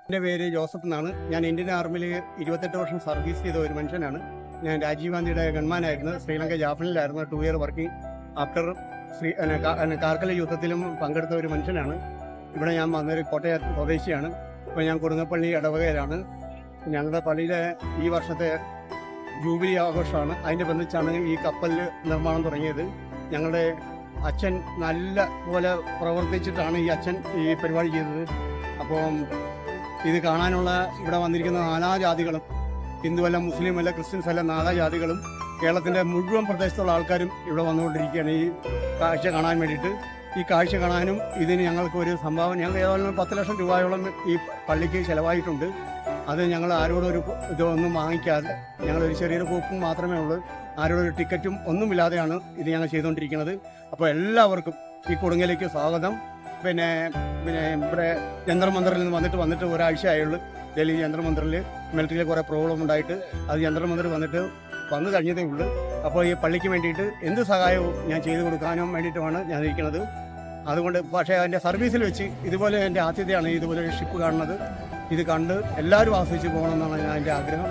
എൻ്റെ പേര് ജോസഫ് എന്നാണ്. ഞാൻ ഇന്ത്യൻ ആർമിയിൽ 28 വർഷം സർവീസ് ചെയ്ത ഒരു മനുഷ്യനാണ്. ഞാൻ രാജീവ് ഗാന്ധിയുടെ ഗൺമാനായിരുന്നു. ശ്രീലങ്ക ജാഫ്നയിലായിരുന്നു 2 ഇയർ വർക്കിംഗ്. ആഫ്റ്റർ കാർഗിൽ യുദ്ധത്തിലും പങ്കെടുത്ത ഒരു മനുഷ്യനാണ്. ഇവിടെ ഞാൻ വന്നൊരു കോട്ടയം സ്വദേശിയാണ്. ഇപ്പോൾ ഞാൻ കൊടുങ്ങപ്പള്ളി ഇടവകയിലാണ്. ഞങ്ങളുടെ പള്ളിയിലെ ഈ വർഷത്തെ ജൂബിലി ആഘോഷമാണ്. അതിൻ്റെ ബന്ധിച്ചാണ് ഈ കപ്പൽ നിർമ്മാണം തുടങ്ങിയത്. ഞങ്ങളുടെ അച്ഛൻ നല്ല പോലെ പ്രവർത്തിച്ചിട്ടാണ് ഈ അച്ഛൻ ഈ പരിപാടി ചെയ്തത്. അപ്പോൾ ഇത് കാണാനുള്ള ഇവിടെ വന്നിരിക്കുന്ന നാനാജാതികളും, ഹിന്ദുവല്ല, മുസ്ലിമല്ല, ക്രിസ്ത്യൻസ് അല്ല, നാനാജാതികളും കേരളത്തിൻ്റെ മുഴുവൻ പ്രദേശത്തുള്ള ആൾക്കാരും ഇവിടെ വന്നുകൊണ്ടിരിക്കുകയാണ് ഈ കാഴ്ച കാണാൻ വേണ്ടിയിട്ട്. ഈ കാഴ്ച കാണാനും ഇതിന് ഞങ്ങൾക്ക് ഒരു സംഭാവന, ഞങ്ങൾ ഏതായാലും 10 ലക്ഷം രൂപയോളം ഈ പള്ളിക്ക് ചിലവായിട്ടുണ്ട്. അത് ഞങ്ങൾ ആരോടൊരു ഇതൊന്നും വാങ്ങിക്കാതെ, ഞങ്ങളൊരു ചെറിയൊരു കൂപ്പും മാത്രമേ ഉള്ളൂ. ആരോടൊരു ടിക്കറ്റും ഒന്നുമില്ലാതെയാണ് ഇത് ഞങ്ങൾ ചെയ്തുകൊണ്ടിരിക്കുന്നത്. അപ്പോൾ എല്ലാവർക്കും ഈ കൊടുങ്ങലേക്ക് സ്വാഗതം. പിന്നെ ഇവിടെ ജന്തർ മന്ദിറിൽ നിന്ന് വന്നിട്ട് ഒരാഴ്ച ആയുള്ളൂ. ഡൽഹി ജന്തർ മന്ദിറിൽ മിലിറ്ററിയിൽ കുറേ പ്രോബ്ലം ഉണ്ടായിട്ട് അത് ജന്തർ മന്ദിർ വന്നു കഴിഞ്ഞതേ ഉള്ളൂ. അപ്പോൾ ഈ പള്ളിക്ക് വേണ്ടിയിട്ട് എന്ത് സഹായവും ഞാൻ ചെയ്തു കൊടുക്കാനും വേണ്ടിയിട്ടുമാണ് ഞാൻ ഇരിക്കുന്നത്. അതുകൊണ്ട് പക്ഷേ എൻ്റെ സർവീസിൽ വെച്ച് ഇതുപോലെ എൻ്റെ ആദ്യത്തെയാണ് ഇതുപോലെ ഒരു ഷിപ്പ് കാണുന്നത്. ഇത് കണ്ട് എല്ലാവരും ആസ്വദിച്ച് പോകണമെന്നാണ് ഞാൻ എൻ്റെ ആഗ്രഹം.